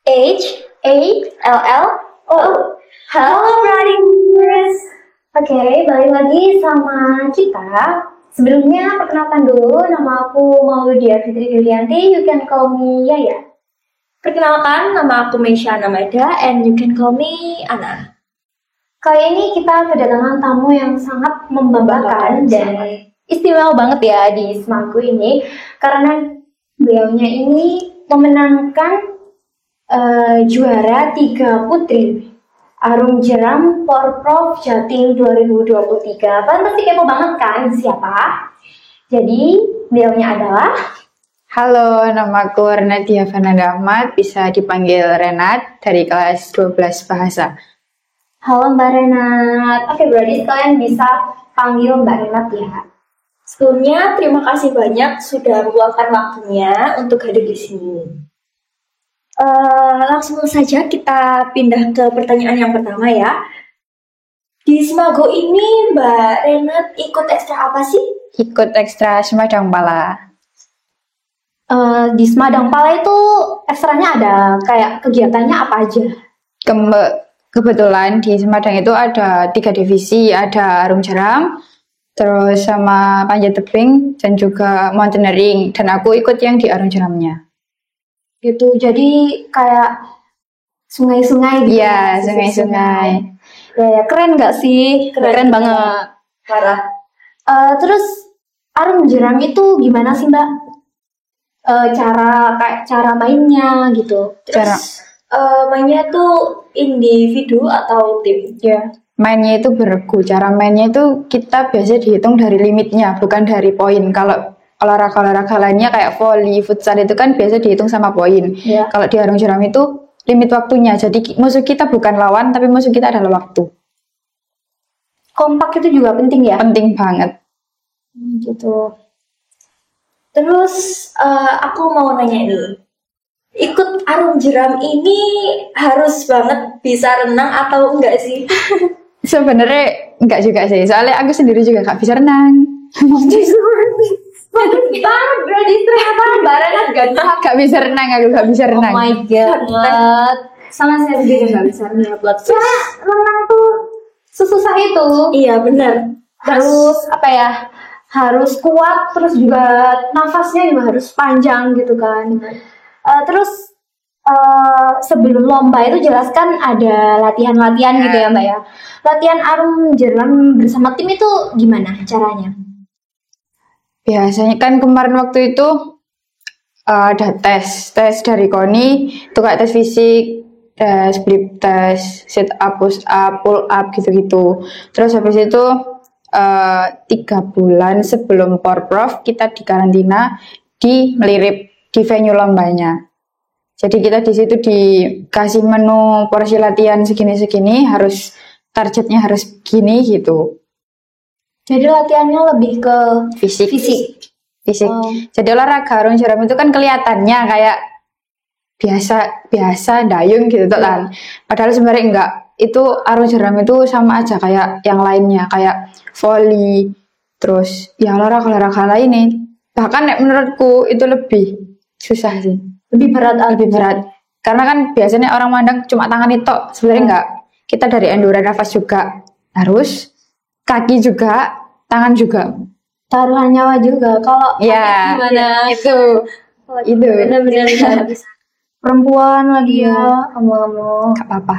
H-A-L-L-O. Halo Brothers. Oke, balik lagi sama kita. Sebelumnya perkenalkan dulu, nama aku Mauludia Fitri Yulianti. You can call me Yaya. Perkenalkan, nama aku Meisha Namaida and you can call me Ana. Kali ini kita kedatangan tamu yang sangat membanggakan dan istimewa banget ya di Ismaku ini, karena beliaunya ini memenangkan juara 3 putri Arum Jeram Porprov Jatim 2023. Kalian pasti kepo banget kan siapa? Jadi beliaunya adalah... Halo, namaku Renadia Vananda Ahmad, bisa dipanggil Renat dari kelas 12 Bahasa. Halo Mbak Renat. Oke, berarti kalian bisa panggil Mbak Renat ya. Sebelumnya, terima kasih banyak sudah meluangkan waktunya untuk hadir di sini. Langsung saja kita pindah ke pertanyaan yang pertama ya. Di Smago ini Mbak Renat ikut ekstra apa sih? Ikut ekstra Semadang Pala. Di Semadang Pala itu ekstranya ada kayak kegiatannya apa aja? Kebetulan di Semadang itu ada 3 divisi, ada Arum Jeram, terus sama panjat tebing dan juga mountaineering, dan aku ikut yang di Arum Jeramnya. Gitu, jadi kayak sungai-sungai gitu. Iya, sungai-sungai. Ya, keren nggak sih? Keren banget. Parah. Terus Arum Jeram itu gimana sih Mbak? Cara mainnya gitu. Terus mainnya tuh individu atau tim? Ya, mainnya itu beregu. Cara mainnya itu kita biasa dihitung dari limitnya, bukan dari poin. Kalau olahraga lainnya kayak volley, futsal itu kan biasa dihitung sama poin. Ya. Kalau di Arum Jeram itu limit waktunya. Jadi musuh kita bukan lawan, tapi musuh kita adalah waktu. Kompak itu juga penting ya? Penting banget. Gitu. Terus aku mau nanya dulu. Ikut Arum Jeram ini harus banget bisa renang atau enggak sih? Sebenarnya enggak juga sih. Soalnya aku sendiri juga gak bisa renang. Banget berarti ternyata Mbak Renat gak bisa renang, aku gak bisa renang. Oh my god. Sama saya juga gak bisa renang. Karena renang tuh sesusah itu. Iya benar. Harus apa ya? Harus kuat, terus juga nafasnya juga harus panjang gitu kan. Terus sebelum lomba itu jelaskan ada latihan-latihan gitu ya Mbak ya. Latihan Arum Jeram bersama tim itu gimana caranya? Biasanya kan kemarin waktu itu ada tes dari KONI, itu kayak tes fisik, tes grip, tes sit up, push up, pull up gitu-gitu. Terus habis itu 3 bulan sebelum Porprov kita dikarantina di Melirip di venue lombanya. Jadi kita di situ dikasih menu porsi latihan segini-segini, harus targetnya harus gini gitu. Jadi latihannya lebih ke fisik. Oh. Jadi olahraga Arum Jeram itu kan kelihatannya kayak biasa dayung gitu kan. Padahal sebenarnya enggak. Itu Arum Jeram itu sama aja kayak yang lainnya, kayak volley, terus ya olahraga lainnya. Bahkan menurutku itu lebih susah sih. Lebih berat. Karena kan biasanya orang mandang cuma tangan itu, sebenarnya enggak. Kita dari endurance nafas juga harus, kaki juga, tangan juga. Taruhan nyawa juga. Kalau ya gimana? Itu Benar-benar perempuan lagi ya, kamu. Gak apa-apa.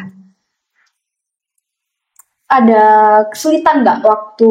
Ada kesulitan nggak waktu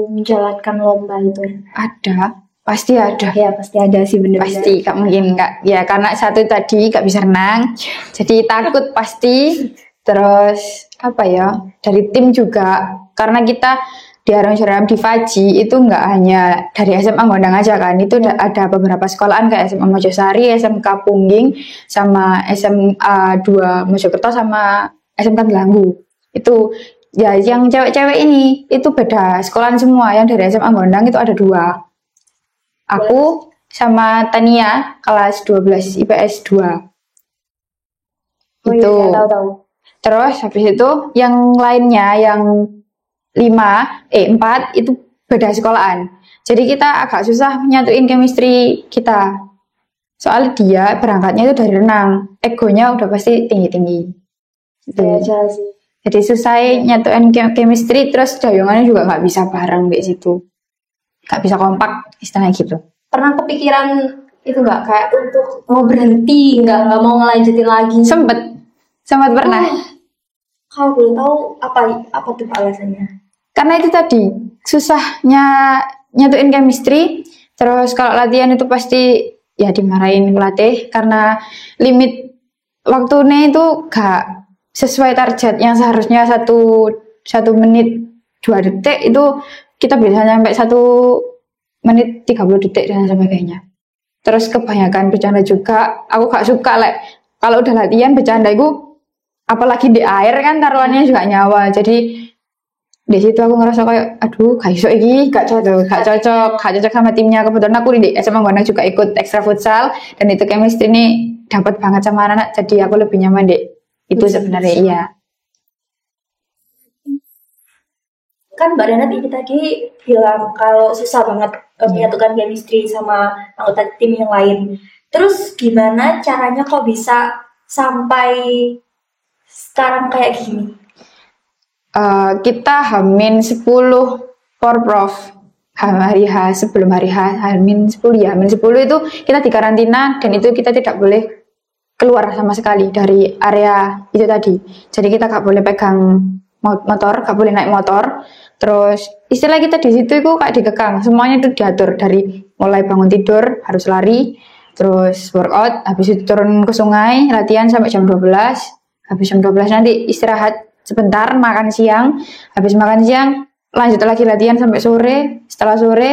menjalankan lomba itu? Ada, pasti ada. Ya pasti ada sih, bener. Pasti, gak mungkin enggak. Ya karena satu tadi gak bisa renang, jadi takut pasti. Terus apa ya? Dari tim juga, karena kita di Arum Jeram di Faji itu nggak hanya dari SMA Gondang aja kan, itu ada beberapa sekolahan kayak SMA Mojosari, SMK Pungging, sama SMA 2 Mojokerto, sama SMK Gelanggu. Itu ya yang cewek-cewek ini itu beda sekolahan semua. Yang dari SMA Gondang itu ada 2. Aku sama Tania kelas 12 IPS 2. Itu. Iya, tahu. Terus habis itu yang lainnya yang 4 itu beda sekolahan. Jadi kita agak susah nyatuin chemistry kita. Soalnya dia berangkatnya itu dari renang, egonya udah pasti tinggi-tinggi. Gitu. Ya aja sih. Jadi susah nyatuin chemistry, terus dayungannya juga nggak bisa bareng di situ, nggak bisa kompak istilahnya gitu. Pernah kepikiran itu nggak kayak untuk mau berhenti, nggak mau ngelanjutin lagi? Sempet pernah. Kalau boleh tahu apa tuh alasannya? Karena itu tadi susahnya nyatuin chemistry, terus kalau latihan itu pasti ya dimarahin pelatih karena limit waktunya itu gak sesuai target yang seharusnya satu menit 2 detik, itu kita bisa sampai 1 menit 30 detik dan sebagainya. Terus kebanyakan bercanda juga, aku gak suka kalau udah latihan bercanda itu, apalagi di air kan taruhannya juga nyawa. Jadi di situ aku ngerasa kayak aduh gak iso iki, gak cocok sama timnya. Kebetulan aku di SMA Gondang juga ikut ekstra futsal dan itu chemistry ini dapat banget sama anak-anak, jadi aku lebih nyaman deh itu sebenarnya. Iya. Kan Mbak Renat ini tadi bilang kalau susah banget menyatukan chemistry sama anggota tim yang lain. Terus gimana caranya kok bisa sampai sekarang kayak gini? Kita Hamin 10 Porprov, hari H sebelum hari H, Hamin 10 ya, Hamin 10 itu kita dikarantina dan itu kita tidak boleh keluar sama sekali dari area itu tadi. Jadi kita gak boleh pegang motor, gak boleh naik motor. Terus istilah kita di situ itu kayak dikekang, semuanya itu diatur dari mulai bangun tidur harus lari, terus workout, habis itu turun ke sungai, latihan sampai jam 12. Habis jam 12 nanti istirahat sebentar, makan siang. Habis makan siang lanjut lagi latihan sampai sore. Setelah sore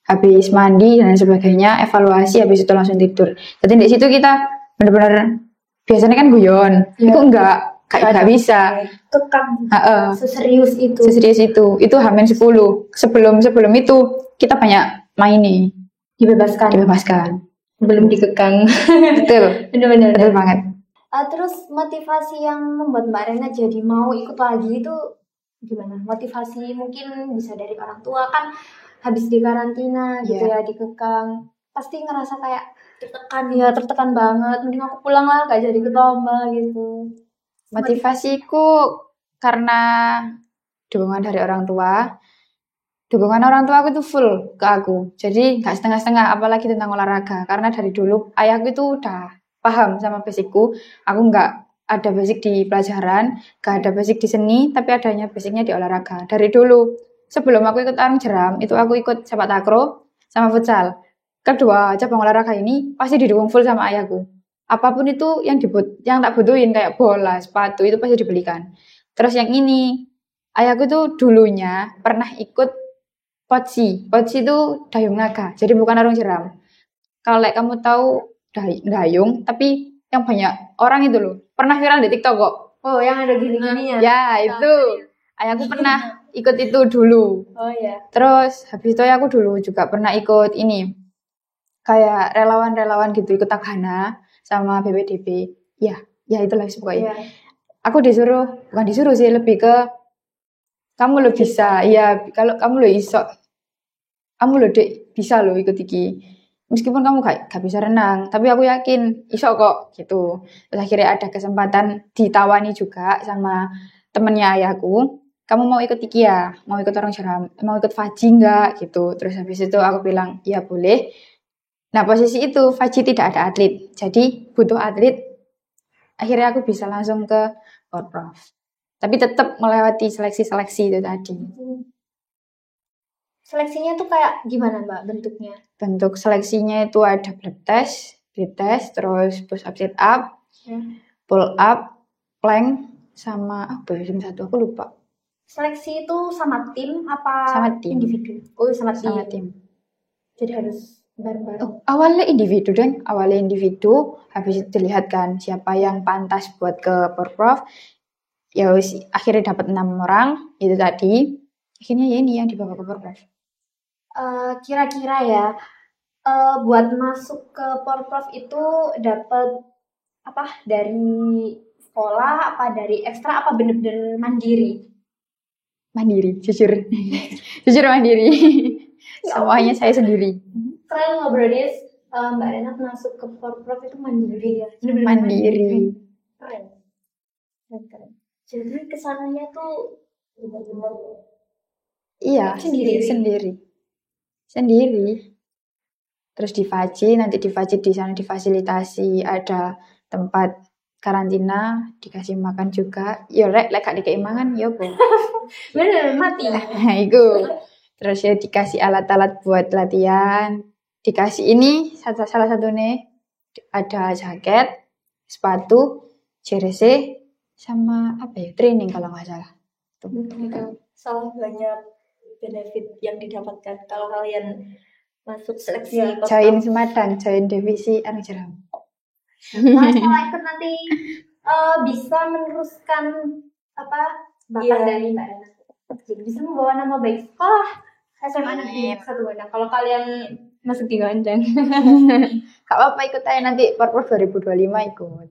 habis mandi dan sebagainya, evaluasi, habis itu langsung tidur. Jadi di situ kita benar-benar biasanya kan guyon, itu enggak bisa. Kekang. Seserius itu. Itu Hamin 10. Sebelum itu kita banyak main nih. Dibebaskan. Belum dikekang. Betul. Benar-benar. Betul banget. Terus motivasi yang membuat Mbak Rena jadi mau ikut lagi itu gimana? Motivasi mungkin bisa dari orang tua kan, habis di karantina gitu ya, dikekang, pasti ngerasa kayak tertekan banget, mending aku pulang lah, gak jadi ikut lomba gitu. Motivasiku karena dukungan dari orang tua. Dukungan orang tua aku itu full ke aku, jadi gak setengah-setengah apalagi tentang olahraga. Karena dari dulu ayahku itu udah paham sama basicku. Aku gak ada basic di pelajaran, gak ada basic di seni, tapi adanya basicnya di olahraga. Dari dulu, sebelum aku ikut arung jeram, itu aku ikut sepak takraw sama futsal. Kedua cabang olahraga ini pasti didukung full sama ayahku. Apapun itu yang tak butuhin kayak bola, sepatu itu pasti dibelikan. Terus yang ini, ayahku tuh dulunya pernah ikut Potsi itu dayung naga, jadi bukan arung jeram. Kalau kamu tahu dayung, tapi yang banyak orang itu loh, pernah viral di TikTok kok. Oh, yang ada gini-gininya. Ya, itu. Ayahku pernah ikut itu dulu. Oh ya. Terus habis itu aku dulu juga pernah ikut ini. Kayak relawan-relawan gitu, ikut Tagana sama BPDB. Ya itulah pokoknya. Yeah. Aku bukan disuruh sih, lebih ke kamu lo bisa, ya kalau kamu lo iso, kamu lo bisa lo ikut iki. Meskipun kamu gak bisa renang, tapi aku yakin iso kok gitu. Terus akhirnya ada kesempatan ditawani juga sama temennya ayahku. Kamu mau ikut iki ya? Mau ikut arung jeram? Mau ikut Faji enggak? Gitu. Terus habis itu aku bilang, ya boleh. Nah posisi itu Faji tidak ada atlet, jadi butuh atlet. Akhirnya aku bisa langsung ke Porprov. Tapi tetap melewati seleksi-seleksi itu tadi. Seleksinya tuh kayak gimana Mbak bentuknya? Bentuk seleksinya itu ada blood test, terus push up, sit up, pull up, plank, sama apa ya satu aku lupa. Seleksi itu sama tim apa sama tim. Individu? Oh sama tim. Jadi harus bareng-bareng. Awalnya individu, habis itu dilihat kan siapa yang pantas buat ke Porprov. Ya akhirnya dapat 6 orang itu tadi. Akhirnya ya ini yang dibawa ke Porprov. Kira-kira ya buat masuk ke Porprov itu dapat apa dari sekolah, apa dari ekstra, apa bener-bener mandiri? Mandiri, jujur mandiri. Semuanya saya sendiri. Keren loh Brodis, Mbak Renat masuk ke Porprov itu mandiri ya. Bener-bener Mandiri. Keren. Keren. Jadi kesananya tuh benar-benar Iya, Sendiri. sendiri. Terus nanti di Faji di sana difasilitasi, ada tempat karantina, dikasih makan juga. Yo lek gak dikasih makan yo po. Bener mati. Nah, itu. Terus ya dikasih alat-alat buat latihan. Dikasih ini salah satu nih ada jaket, sepatu, jersey sama apa ya? Training kalau nggak salah. Tuh. salah banyak benefit yang didapatkan kalau kalian masuk seleksi Join Semadang, join divisi anu jeram. Nah, setelah ikut nanti bisa meneruskan bakat Iya. dari Mbak Renat. Jadi bisa membawa nama baik sekolah SMA Negeri Amin. 1 Gondang. Kalau kalian masuk di Gondang. Gak apa-apa ikut aja nanti Porprov 2025 ikut.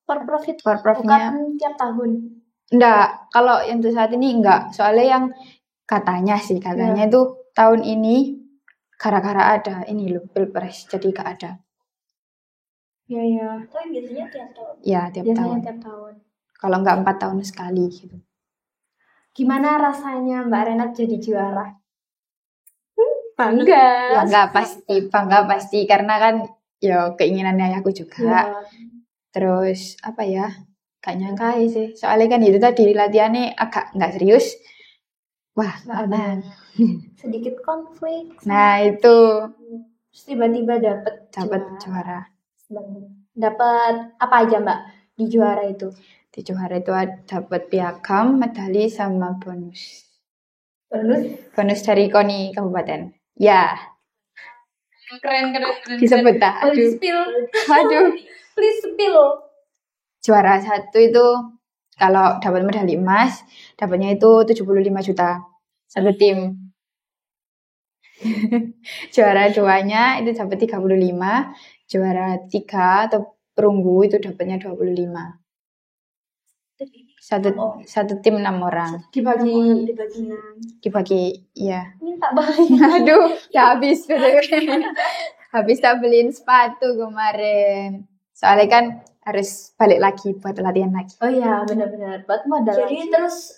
Porprov itu Porprovnya bukan tiap tahun. enggak, kalau yang untuk saat ini enggak. Soalnya yang katanya itu tahun ini gara-gara ada ini loh Pilpres, jadi gak ada. Iya. tapi biasanya tiap tahun. Ya, tiap Biasanya tahun. tiap tahun. Kalau enggak 4 tahun sekali gitu. Gimana rasanya Mbak Renat jadi juara? Bangga. Ya bangga pasti karena kan ya keinginannya ayahku juga. Iya. Terus apa ya? Gak nyangka sih. Soalnya kan itu tadi latihannya agak nggak serius. Wah, menang. Sedikit konflik. Nah, itu Terus tiba-tiba dapat juara. Dapat apa aja Mbak di juara itu? Di juara itu dapat piagam, medali sama bonus. Bonus dari KONI kabupaten. Ya, Keren. disebut tak? Please spill. Aduh. Please spill. Juara 1 itu kalau dapat medali emas, dapatnya itu 75 juta satu tim. Juara 2-nya itu dapat 35, juara 3 atau perunggu itu dapatnya 25. Satu tim 6 orang. Dibagi ya. Minta banget. Aduh, ya habis habis tak beliin sepatu kemarin. Soalnya kan harus balik lagi buat latihan lagi. Oh iya, benar-benar. Buat modal. Jadi terus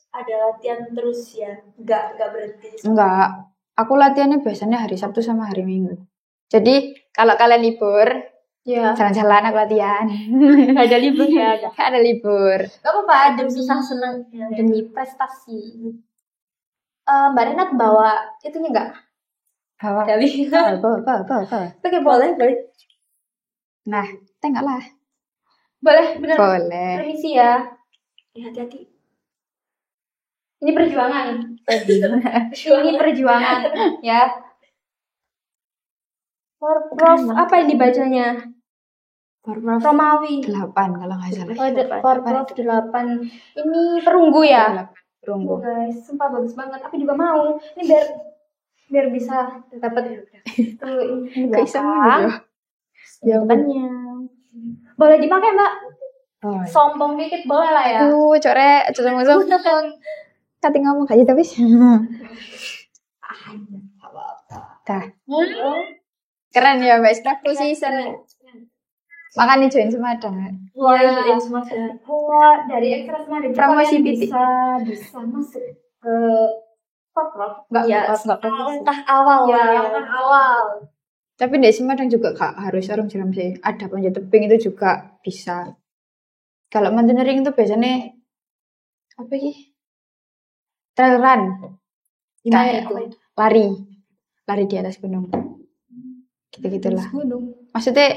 ada latihan terus ya, nggak berhenti. Enggak, aku latihannya biasanya hari Sabtu sama hari Minggu. Jadi kalau kalian libur, ya jalan-jalan aku latihan. ada libur ya. Gak ada libur. Gak apa-apa, demi susah senang, demi prestasi. Mbak Renat bawa itunya nggak? Bawa. Dari Bawa. Oke, boleh. Nah, tengok lah. Boleh, benar. Boleh. Permisi ya. Hati-hati. Ini perjuangan. Ini perjuangan ya. Porprov apa yang dibacanya? Porprov Romawi. 8 kalau nggak salah. Porprov 8. Ini perunggu ya? Perunggu. Guys, sumpah bagus banget. Aku juga mau. Ini biar bisa dapat ini belakang. Ya depannya. Boleh dipakai, Mbak? Oh. Sombong dikit boleh lah ya. Aduh, core, sombong. Kati ngomong aja tapi. Dah. Keren ya, Mbak Staff season. Makanya join Semadang. Wah, dari Ekstra Semadang Promosi kalian titik. bisa masuk ke Porprov. Enggak Langkah awal ya, yang awal. Tapi di Semadang juga Kak harus orang jeram sih. Ada panjat tebing itu juga bisa. Kalau mountaineering itu biasanya apa sih? Trail run. Gimana Kayak itu? Lari di atas gunung. Gitu-gitulah. Gunung. Maksudnya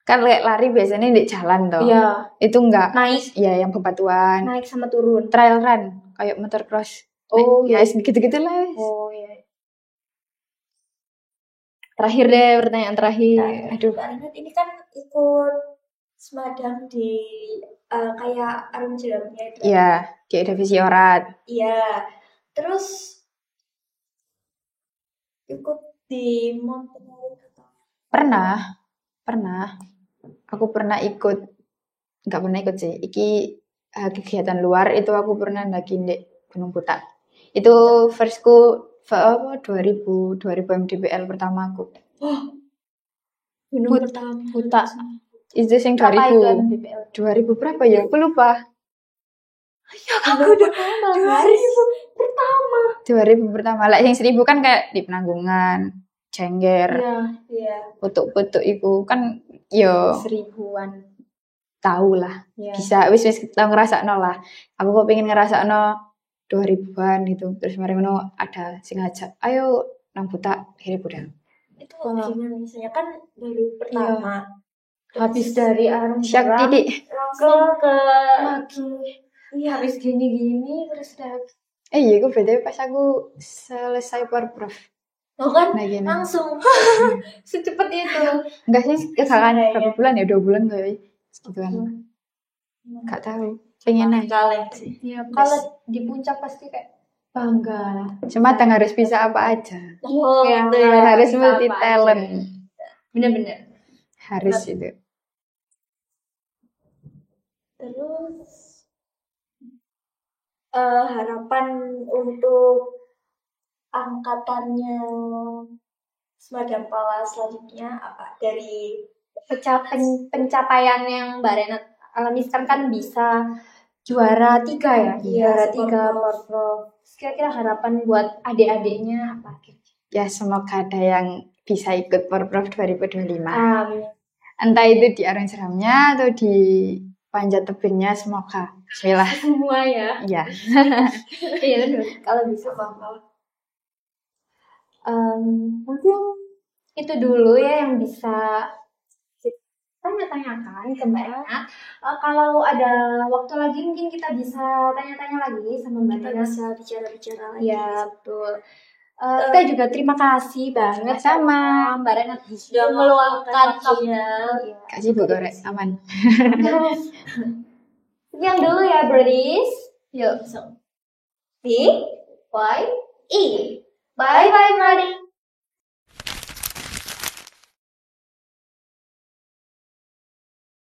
kan lari biasanya di jalan toh. Iya. Itu enggak. Naik Ya yang bebatuan. naik sama turun. Trail run kayak motocross. Oh, ya gitu-gitulah. Oh iya. Terakhir deh, pertanyaan terakhir. Aduh. Mbak Renat ini kan ikut Semadang di kayak Arum Jeramnya itu. Iya, di divisi orat. Iya. Terus ikut di mountaineering atau Pernah. Aku pernah ikut. Enggak pernah ikut sih. Iki kegiatan luar itu aku pernah ndaki di Gunung Putak. Itu apa 2000 mdpl pertamaku. Gunung pertama. Buta. Itu sing Berapa itu 2000. MDPL? 2000 berapa ya? Aku lupa. Aku udah 2000 pertama. 2000 pertama. Lah yang 1000 kan kayak di Penanggungan, Jengger, Iya. putuk-putuk itu kan yo 1000-an. tahu lah. Ya. Bisa wis tau ngerasakno lah. Aku kok pengen ngerasakno 2000-an gitu. Terus mari ngono ada sing ngajak, "Ayo nang Buta, akhirnya budal." Itu gimana misalnya kan baru pertama. Habis dari Arung Syakti, Jeram Dik. Langsung ke lagi. Iya, habis gini-gini terus udah Iya, gue BTW pas aku selesai Porprov. oh kan Nah, gini. langsung secepat itu. Enggak sih, kan Iya, berapa iya. bulan ya? 2 bulan kali. Gitu kan. Enggak tahu. Pengen naik. kaleng sih. Ya, kalau di puncak pasti kayak bangga. Sematang harus bisa apa aja. Oh, Ya, gitu ya. Harus bisa multi apa talent. Bener-bener. Harus itu. Terus harapan untuk angkatannya Semadam Pala selanjutnya apa dari Pencapaian yang Mbak Renat alami sekarang kan bisa juara 3 ya? Iya, Juara 3 Porprov. Porprov. Kira-kira harapan buat adik-adiknya apa? Ya semoga ada yang bisa ikut Porprov 2025. Amin. Entah itu di Arung Jeramnya atau di Panjat Tebingnya, semoga. Bismillah. Semua ya. Ya. Iya benar. Kalau bisa bakal. Mungkin itu dulu ya yang bisa tanya-tanyakan ke Mbak Renat. Kalau ada waktu lagi mungkin kita bisa tanya-tanya lagi sama Mbak kita Renat. bisa bicara-bicara lagi. Iya betul. Kita juga terima kasih banget Sama. Mbak Renat Sudah meluangkan waktunya. waktunya. Kak sibuk korek, aman. Sekian dulu ya, Birdies. Yuk, so. B, Y, E. Bye-bye, Birdies.